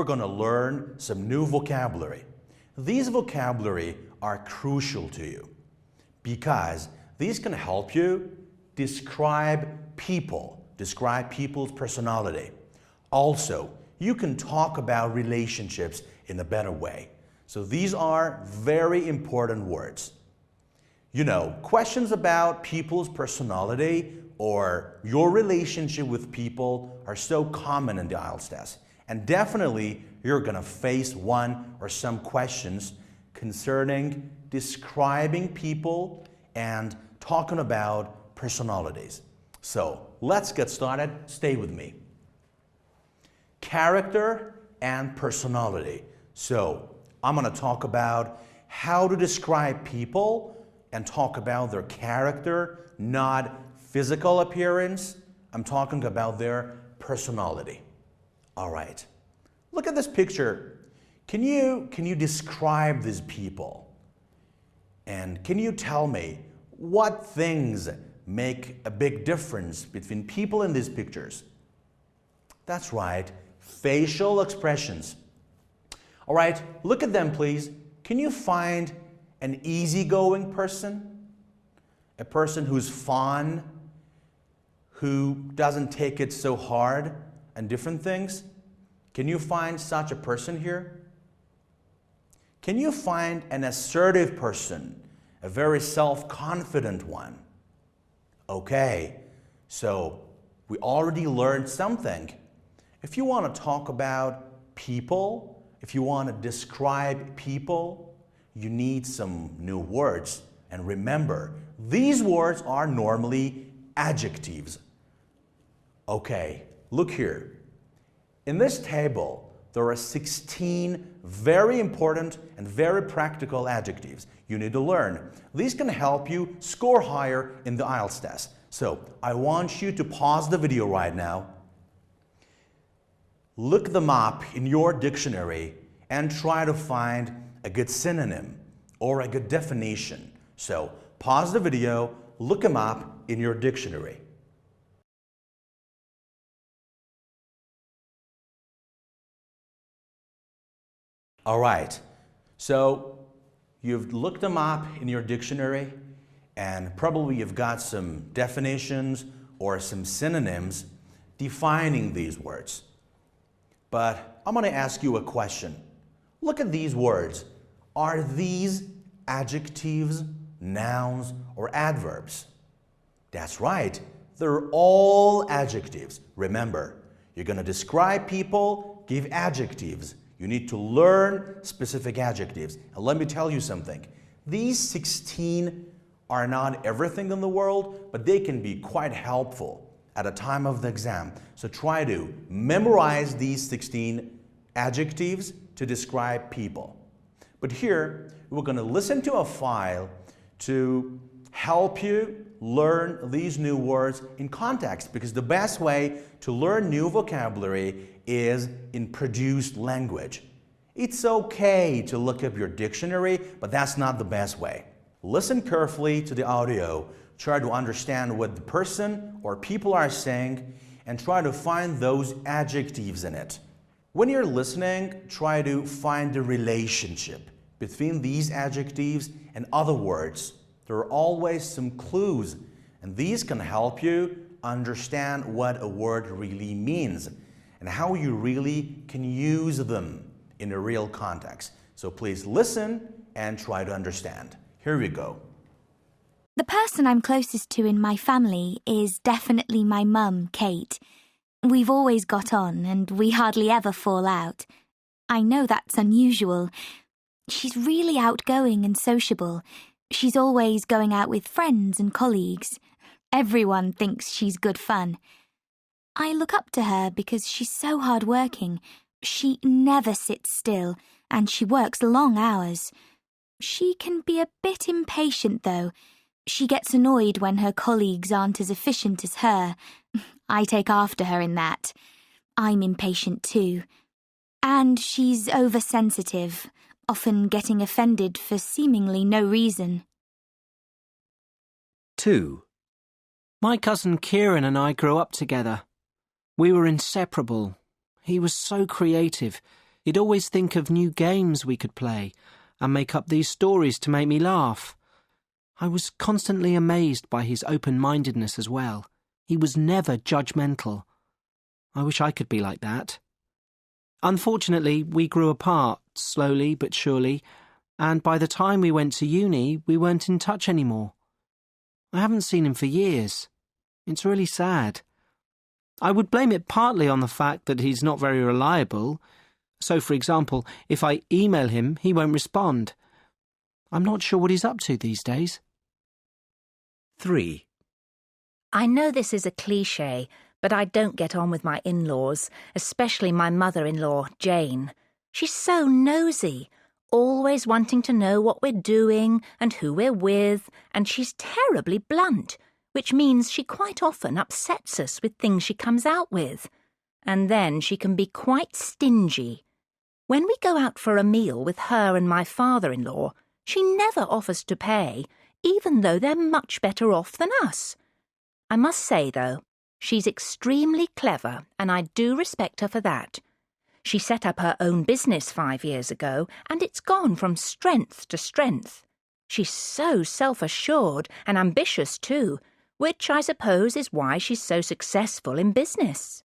going to learn some new vocabulary. These vocabulary are crucial to you because these can help you describe people's personality. Also, you can talk about relationships in a better way. So these are very important words. You know, questions about people's personality or your relationship with people are so common in the IELTS test. And definitely, you're going to face one or some questions concerning describing people and talking about personalities. So let's get started. Stay with me. Character and personality. So I'm going to talk about how to describe people and talk about their character, not physical appearance. I'm talking about their personality. All right. Look at this picture. Can you describe these people? And can you tell me what things make a big difference between people in these pictures? That's right, facial expressions. All right, look at them, please. Can you find an easygoing person? A person who's fun, who doesn't take it so hard and different things? Can you find such a person here? Can you find an assertive person, a very self-confident one? Okay, so we already learned something. If you want to talk about people, if you want to describe people, you need some new words. And remember, these words are normally adjectives. Okay, look here. In this table, there are 16 very important and very practical adjectives you need to learn. These can help you score higher in the IELTS test. So I want you to pause the video right now. Look them up in your dictionary and try to find a good synonym or a good definition. So pause the video, look them up in your dictionary. All right, so you've looked them up in your dictionary and probably you've got some definitions or some synonyms defining these words. But I'm going to ask you a question. Look at these words. Are these adjectives, nouns, or adverbs? That's right. They're all adjectives. Remember, you're going to describe people, give adjectives. You need to learn specific adjectives. And let me tell you something. These 16 are not everything in the world, but they can be quite helpful at a time of the exam. So try to memorize these 16 adjectives to describe people. But here, we're going to listen to a file to help you learn these new words in context, because the best way to learn new vocabulary is in produced language. It's okay to look up your dictionary, but that's not the best way. Listen carefully to the audio, try to understand what the person or people are saying, and try to find those adjectives in it. When you're listening, try to find the relationship between these adjectives and other words. There are always some clues, and these can help you understand what a word really means and how you really can use them in a real context. So please listen and try to understand. Here we go. The person I'm closest to in my family is definitely my mum, Kate. We've always got on and we hardly ever fall out. I know that's unusual. She's really outgoing and sociable. She's always going out with friends and colleagues. Everyone thinks she's good fun. I look up to her because she's so hardworking. She never sits still and she works long hours. She can be a bit impatient though. She gets annoyed when her colleagues aren't as efficient as her. I take after her in that. I'm impatient too. And she's oversensitive, often getting offended for seemingly no reason. 2. My cousin Kieran and I grew up together. We were inseparable. He was so creative. He'd always think of new games we could play and make up these stories to make me laugh. I was constantly amazed by his open-mindedness as well. He was never judgmental. I wish I could be like that. Unfortunately, we grew apart, slowly but surely, and by the time we went to uni, we weren't in touch anymore. I haven't seen him for years. It's really sad. I would blame it partly on the fact that he's not very reliable. So, for example, if I email him, he won't respond. I'm not sure what he's up to these days. 3. I know this is a cliché, but I don't get on with my in-laws, especially my mother-in-law, Jane. She's so nosy, always wanting to know what we're doing and who we're with, and she's terribly blunt, which means she quite often upsets us with things she comes out with. And then she can be quite stingy. When we go out for a meal with her and my father-in-law, she never offers to pay, even though they're much better off than us. I must say, though, she's extremely clever, and I do respect her for that. She set up her own business 5 years ago, and it's gone from strength to strength. She's so self-assured and ambitious too, which I suppose is why she's so successful in business.